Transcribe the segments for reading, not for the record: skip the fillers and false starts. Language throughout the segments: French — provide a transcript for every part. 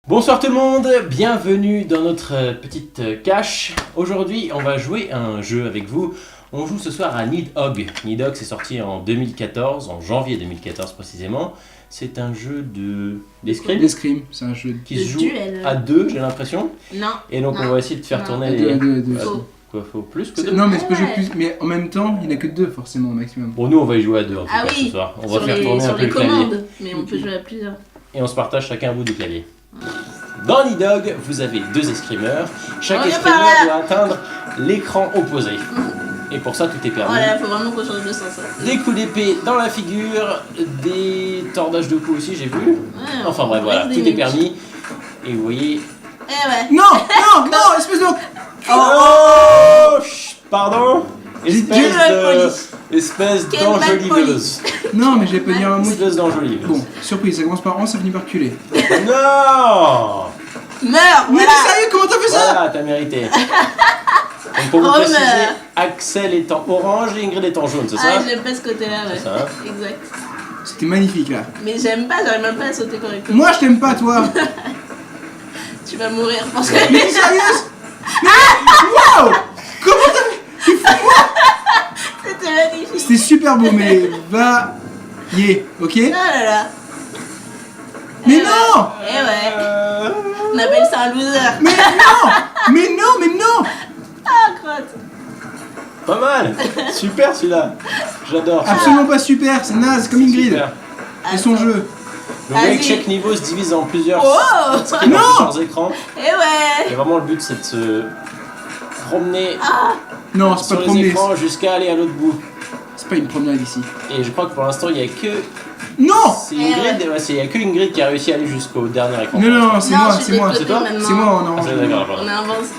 Bonsoir tout le monde, bienvenue dans notre petite cache. Aujourd'hui, on va jouer à un jeu avec vous. On joue ce soir à Nidhogg. Nidhogg, c'est sorti en 2014, en janvier 2014 précisément. C'est un jeu d'escrime. L'escrime, c'est un jeu qui se joue à deux, j'ai l'impression. Non. Et donc on va essayer de faire tourner les... Quoi, faut plus que deux? Non, mais c'est pas jouer plus, mais en même temps, il n'y en a que deux forcément au maximum. Bon, nous on va y jouer à deux en tout cas ce soir. On va faire tourner un peu le clavier. Commandes, mais on peut jouer à plusieurs. Et on se partage chacun un bout du clavier. Dans Nidhogg, vous avez deux escrimeurs. Chaque escrimeur doit atteindre l'écran opposé. Et pour ça, tout est permis. Voilà, faut vraiment qu'on change de sens. Des coups d'épée dans la figure, des tordages de cou aussi, j'ai vu. Ouais, enfin bref, voilà, tout est permis. Et vous voyez... Eh ouais. Non, espèce de... Oh, pardon. Espèce Quelle d'enjoliveuse. Non, mais j'ai pas dire un mot. Espèce d'enjoliveuse. Bon, surprise, ça commence par an, ça finit par culer. Non. Meurs, Mais voilà. sérieux, comment t'as fait ça? Voilà, t'as mérité. Donc pour vous préciser, Axel étant orange et Ingrid étant jaune, c'est ça? Ah, j'aime pas ce côté-là, ouais. C'est ça, hein. Exact. C'était magnifique là. Mais j'aime pas, j'arrive même pas à sauter correctement. Moi je t'aime pas toi. Tu vas mourir, je pense que... Mais t'es sérieuse? Wow. Comment t'as fait? C'était magnifique. C'était super beau, mais va... ok? Oh là là. Mais Eh non. ouais. Eh ouais. On appelle ça un loser. Mais non. Ah, crotte. Pas mal. Super celui-là. J'adore. Absolument pas super, c'est naze, comme Ingrid. Super. Et son jeu. Donc vous voyez que chaque niveau se divise en plusieurs, Oh. plusieurs écrans. Eh ouais. Et vraiment le but c'est de se promener Non, c'est sur pas les promener. écrans jusqu'à aller à l'autre bout. C'est pas une promenade ici. Et je crois que pour l'instant il n'y a que... Non. C'est Ingrid, il y a que Ingrid qui a réussi à aller jusqu'au dernier écran. Non, c'est moi, je suis c'est moi. développée maintenant. C'est moi en Ah, orange. c'est d'accord. On a avancé.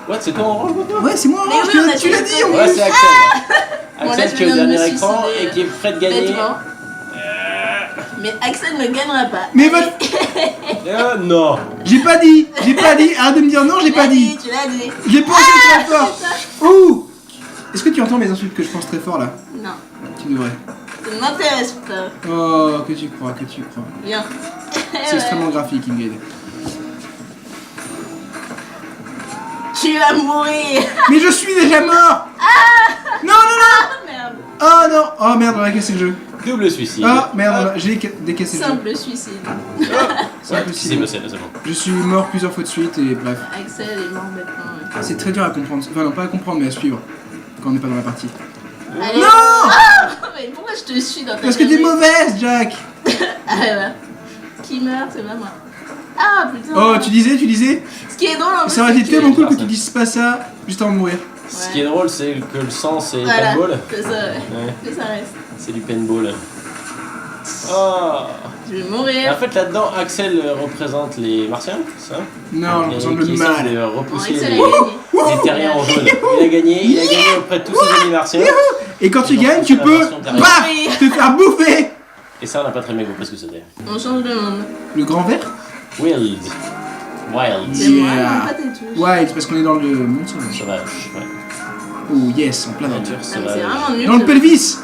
What, c'est toi en orange maintenant? Ouais, c'est moi en Mais orange, oui, on a tu l'as tous dit les en deux. Ouais, plus. c'est Axel. Bon, là, Axel je qui est au viens de dernier me écran suicider. et qui est prêt de gagner. Bêtement. Mais Axel ne gagnera pas. Mais Non. j'ai pas dit. Arrête de me dire non, j'ai pas dit. Tu l'as dit. J'ai pensé très fort. Ouh. Est-ce que tu entends mes insultes que je pense très fort là? Non. Tu devrais. Ça ne m'intéresse pas. Oh, que tu crois. Viens. C'est extrêmement graphique, Ingrid. Tu vas mourir. Mais je suis déjà mort. Non. Ah merde. Oh non. Oh merde, on a cassé le jeu. Double suicide. Ah merde, j'ai décassé le jeu. Simple suicide. C'est C'est impossible. passé là, c'est bon. Je suis mort plusieurs fois de suite et bref. Axel est mort maintenant. Ouais. C'est très dur à comprendre. Enfin, non, pas à comprendre, mais à suivre. Quand on n'est pas dans la partie. Allez. Non. Mais pourquoi je te suis dans ta Parce que t'es connerie? mauvaise, Jack. Ah ouais, ouais. Qui meurt, c'est pas moi. Ah putain. Oh, tu disais. Ce qui est drôle en plus, Ça aurait été c'est tellement cool que tu personne. dises pas ça juste avant de mourir. Ce qui est drôle, c'est que le sang, c'est Voilà, paintball. c'est ça, ouais. Ouais, Que ça reste. c'est du paintball. Oh. Je vais Et mourir. en fait, là-dedans, Axel représente les martiens, c'est ça? Non, Et on ressemble qui le essaie mal. de Bon, repousser Axel a les gagné. terriens en jaune. Il a gagné auprès de tous ses amis martiens. Et quand tu Ils ont gagnes, repoussé tu la peux version terrienne. paf, te faire bouffer. Et ça, on n'a pas très bien compris ce que c'était. On change de monde. Le grand vert. Wild. C'est moi, Yeah. non, pas tes touches. Ouais, c'est parce qu'on est dans le monde sauvage. Sauvage, ouais. Oh yes, en plein dans Nature Ah, mais c'est sauvage. vraiment nul. le ce- pelvis.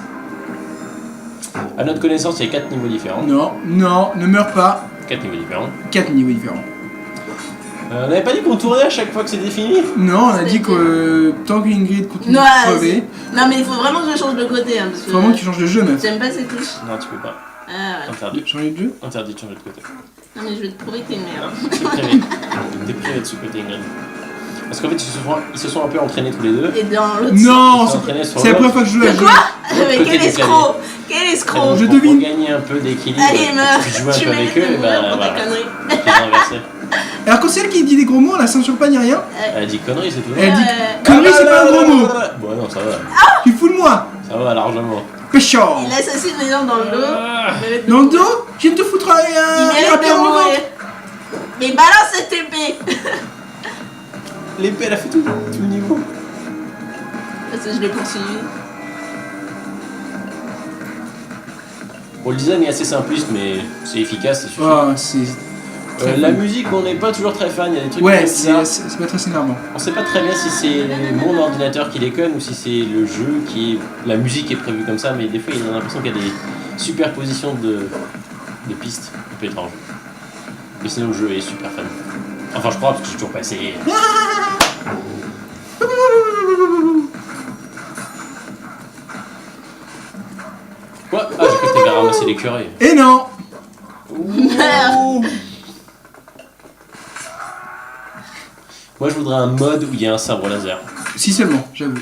À notre connaissance, il y a 4 niveaux différents. Non, ne meurs pas. 4 niveaux différents. 4 niveaux différents. On n'avait pas dit qu'on tournait à chaque fois que c'était fini? Non, on a dit que tant que Ingrid continue Non, de crever, non, mais il faut vraiment que je change de côté. Hein, parce que faut vraiment que tu changes de jeu, meuf. j'aime pas ces touches. Non, tu peux pas. Ah ouais. Interdit. Changer de jeu. Interdit de changer de côté. Non, mais je vais te prouver que t'es une merde. C'est privé. T'es privé de ce côté, Ingrid. Parce qu'en fait, ils se sont un peu entraînés tous les deux. Et dans l'autre. Non, Ils sont entraînés sur c'est la l'autre. première fois que je joue à ce jeu. Mais côté quel du escroc! Quel escroc! Je Pour devine. gagner un peu d'équilibre, Allez, meurs! tu joues un Tu peu avec mérites eux, de et mourir ben pour ta voilà. connerie. Ils ont inversé. Alors quand c'est elle qui dit des gros mots, elle a ceinture pas ni rien. Elle a dit connerie, c'est tout. Elle dit Ouais. connerie, c'est pas un gros mot. Bon, non, ça va. Tu fous de moi. Ça va largement. Pécho. Il assassine les gens dans le dos. Il mérite de Dans le mourir. dos, je viens de te foutre Il mérite rapier de dans le ventre. mourir. Mais balance cette épée! L'épée, elle a fait tout le niveau. Parce que je l'ai poursuivi. Bon, le design est assez simpliste, mais c'est efficace, ça suffit. Oh, c'est... La musique, on n'est pas toujours très fan, il y a des trucs Ouais, très bizarres. c'est pas très énervant. On sait pas très bien si c'est mon ordinateur qui déconne ou si c'est le jeu qui est... La musique est prévue comme ça, mais des fois, il y a l'impression qu'il y a des superpositions de pistes un peu étranges. Mais sinon, le jeu est super fun. Enfin, je crois, parce que j'ai toujours pas essayé. Quoi? Ah, j'ai cru que t'avais ramassé l'écureuil. Et non. Ouh. Moi, je voudrais un mode où il y a un sabre laser. Si seulement, j'avoue.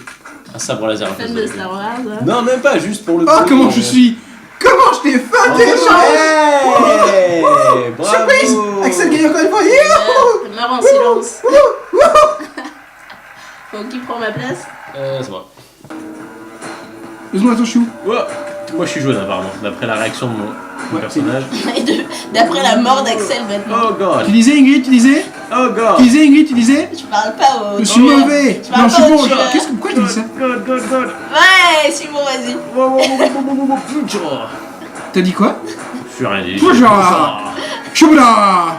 Un sabre laser. Fan de Star Wars. Hein. Non, même pas, juste pour le Oh, coup, comment je suis. Comment je t'ai feinté, Ouais. Bravo. Surprise. Axel gagne encore une fois. Je meurs en silence. Faut qui prend ma place? C'est bon. Deux-moi, attends, je suis où? Oh. Moi, je suis jaune, apparemment, d'après la réaction de mon personnage. Et d'après la mort d'Axel maintenant. Oh god. Tu disais, Ingrid, tu disais? Oh god. Tu disais, Ingrid, tu disais? Je parle pas au. Je suis mauvais. Je parle Non, je suis pas bon. au tueur. Pourquoi je dis ça? God. Ouais, je suis bon, vas-y. T'as dit quoi? Je suis rien dit. Bonjour. Choubla.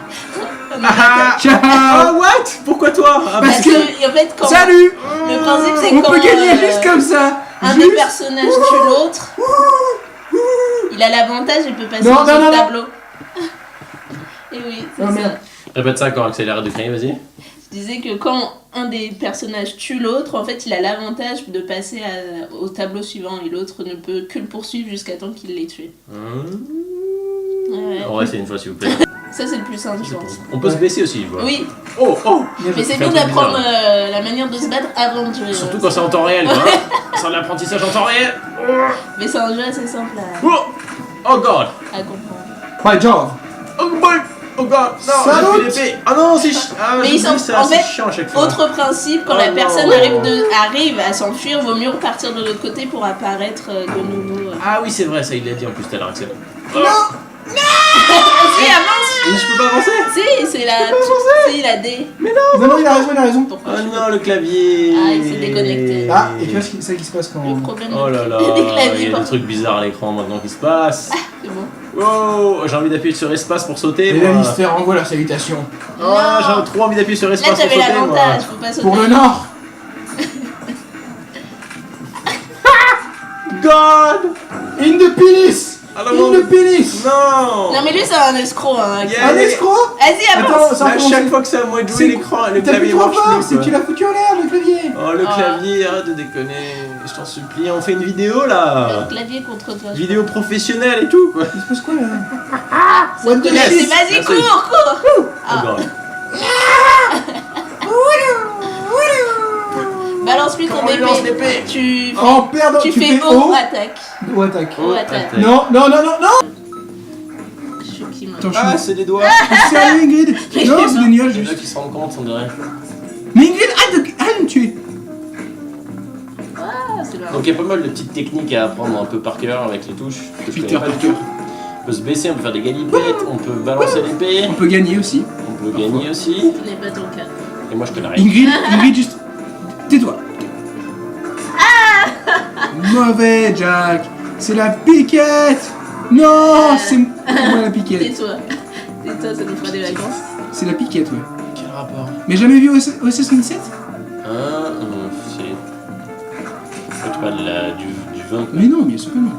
Ciao. Ah, what? Pourquoi toi? Ah, Parce Parce que- que, en fait, quand. Salut. Le principe, c'est On quand. peut gagner juste comme ça. Un des personnages tue l'autre. Il a l'avantage, il peut passer Non, dans non, son non, non. tableau. Et oui, c'est Oh, ça. merde. Répète ça quand Axel arrête de crier, vas-y. Je disais que quand un des personnages tue l'autre, en fait, il a l'avantage de passer au tableau suivant et l'autre ne peut que le poursuivre jusqu'à temps qu'il l'ait tué. Ouais. On va essayer une fois, s'il vous plaît. Ça, c'est le plus simple, je pense. On peut se blesser aussi, je vois. Oui, Oh. mais c'est fait bien un truc d'apprendre la manière de se battre avant de jouer. Surtout quand c'est en temps réel, quoi. C'est de l'apprentissage en temps réel. Mais c'est un jeu assez simple Oh god. à comprendre. By job. Oh boy. Oh god. Non, Salut. j'ai fait l'épée. Ah non, c'est Mais ils sont- ça, en c'est fait, chiant à chaque fois. Autre principe, quand Oh la non. personne arrive à s'enfuir, vaut mieux repartir de l'autre côté pour apparaître de nouveau. Ah oui, c'est vrai, ça, il l'a dit en plus tout à l'heure, Axel. Si, avance. Et je peux pas avancer. Si, c'est la D. Non, il a raison. Pourquoi Oh je peux non, le clavier. Ah, il s'est déconnecté. Ah, et tu vois ça qui se passe quand. Le problème Oh là là, des il claviers, y a par des trucs bizarres à l'écran maintenant qui se passent. c'est bon. Oh, j'ai envie d'appuyer sur espace pour sauter. Et moi. la mystère envoie la salutation. Oh, Non. j'ai trop envie d'appuyer sur Là, espace pour t'avais sauter. moi. l'avantage, faut pas sauter. Pour le Nord. God. In the penis. Alors, In the penis. Non. Non, mais lui, c'est un escroc. Hein. Yeah. Un escroc. Vas-y, Attends, avance. ça Mais à recommence. chaque fois que c'est à moi de jouer C'est- l'écran, le T'as clavier plus trop marche fort, plus. c'est que tu quoi. l'as foutu en l'air le clavier. Oh, le Ah. clavier, arrête de déconner. Je t'en supplie, on fait une vidéo là. Le clavier contre toi. Vidéo professionnelle et tout quoi. Il se passe quoi là? What the the shit. shit. Vas-y, Merci. cours. Oh Ah. god. Balance-lui ton Comment il lance épée. l'épée? Tu En perdant, tu tu fais fais haut haut attaque. ou attaque. Oh, attaque. Non. Je suis qui meurt. Attends, je Ah, suis. c'est des doigts. Sérieux, Ingrid? Non, c'est des nuages Il y en a juste. qui se rendent compte, on dirait. Mais Ingrid, arrête de me tuer. Ah, c'est marrant. Donc il y a pas mal de petites techniques à apprendre un peu par cœur avec les touches. Que je Peter connais pas du Parker. tout. On peut se baisser, on peut faire des galipettes, on peut balancer l'épée, On peut gagner aussi. on peut gagner aussi. Ce n'est pas ton cas. Et moi je connais rien. Ingrid, juste. Tais-toi. Mauvais, Jack. C'est la piquette. Non, c'est moi la piquette. Tais-toi. Tais-toi, ça nous fera des vacances. C'est la piquette, ouais. Quel rapport? Mais jamais vu OSS 117? C'est. Tu parles du vin quoi. Mais non, bien sûr que non.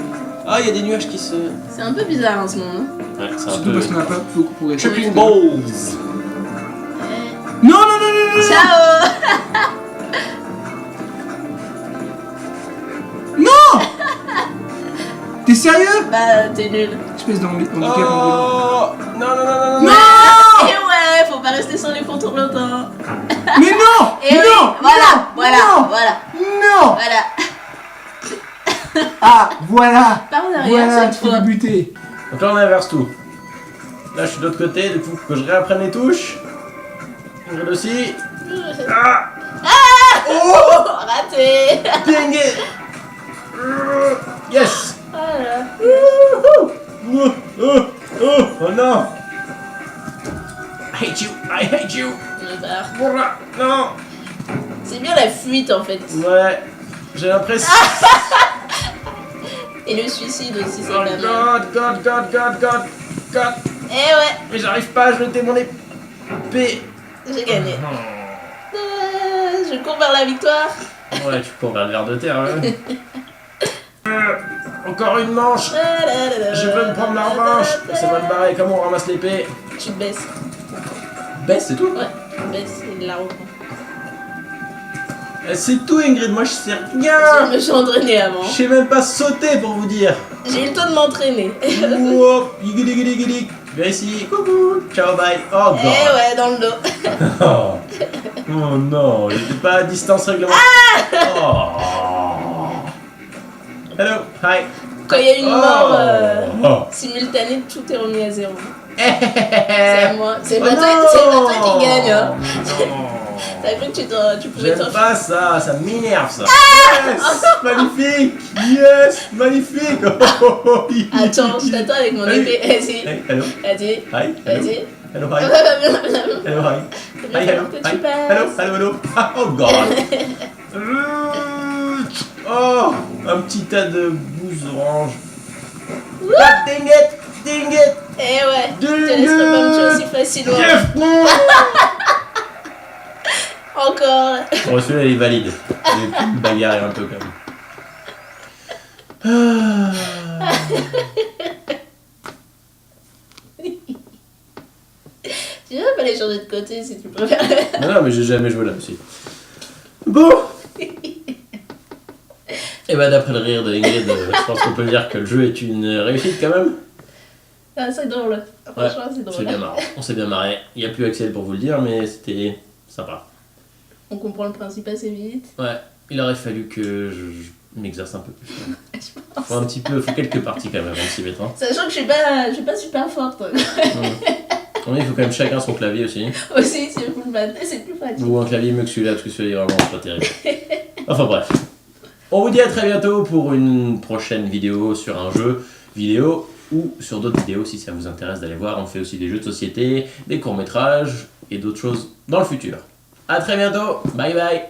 Ah, il y a des nuages qui se. C'est un peu bizarre en ce moment. Ouais, c'est un Surtout peu. parce qu'on n'a pas beaucoup pour être. Chopping balls! Non, non, non, non, non. Ciao. T'es sérieux? Bah, t'es nul. Espèce d'handicap ambulant. Oh! Non, non, non, non, non! Non! Et ouais, faut pas rester sur les contours longtemps. Mais non! Et oui, Non! voilà, Non! voilà, Non! voilà, Non! voilà. Ah, voilà! Par en arrière Voilà, cette tu peux fois. le buter. Donc là on inverse tout. Là je suis de l'autre côté, du coup faut que je réapprenne les touches. Ingrid aussi. Ah! Oh, raté. Dang it! Yes! Voilà. Oh non! I hate you! Je me barre. Voilà. Non! C'est bien la fuite en fait. Ouais, j'ai l'impression. Et le suicide aussi, c'est Oh pas mal. God! Eh ouais, Mais j'arrive pas à jeter mon épée! j'ai gagné. Je cours vers la victoire. Ouais, tu cours vers le ver de terre, ouais. Encore une manche! Je veux me prendre la revanche! Ça va me barrer, comment on ramasse l'épée? Tu te baisses. baisse, c'est tout. Ouais, baisse et la reprend. C'est tout, Ingrid, moi je sais Je rien. me suis entraînée avant. Je sais même pas sauter pour vous dire. J'ai eu le temps de m'entraîner. Wouah, yigidi. Viens ici, coucou, ciao, bye. Oh Eh god. ouais, dans le dos. Oh non, j'étais pas à distance réglementaire. Oh. Hello, hi. Quand il y a une mort Oh. simultanée, tout est remis à zéro. Eh, C'est à moi. C'est oh pas, non. toi qui gagne. Hein. Non. T'as cru que tu pouvais J'aime t'en pas ça m'énerve ça. Yes, magnifique. Yes, magnifique. Attends, je t'attends avec mon épée. Vas-y. Hey, hello, Vas-y. hi, hello, Vas-y. hello, hi, hello, hi, Il va hi, hello, falloir que tu hi, passes. hello. Ah, oh god. Oh, un petit tas de bouse orange. Ah, dang it. Eh ouais, je Ding te laisserai pas me tuer it. aussi facilement. Yes, non. Encore. Bon, celui-là il est valide. J'ai pu me bagarrer un peu quand même. Ah. Tu veux pas les changer de côté si tu préfères. Non, mais j'ai jamais joué là aussi. Bon. Et bah d'après le rire de Ingrid, je pense qu'on peut dire que le jeu est une réussite quand même. Ah, c'est drôle. Franchement, c'est drôle. C'est bien marrant. On s'est bien marré. Il n'y a plus Axel pour vous le dire, mais c'était sympa. On comprend le principe assez vite. Ouais, il aurait fallu que je m'exerce un peu plus. Je pense. Faut un petit peu, faut quelques parties quand même avant de s'y mettre. Hein. Sachant que je suis pas super forte. Oui, il faut quand même chacun son clavier aussi. Aussi, c'est plus pratique. Ou un clavier mieux que celui-là, parce que celui-là est vraiment pas terrible. Enfin bref. On vous dit à très bientôt pour une prochaine vidéo sur un jeu vidéo ou sur d'autres vidéos si ça vous intéresse d'aller voir. On fait aussi des jeux de société, des courts-métrages et d'autres choses dans le futur. À très bientôt. Bye bye.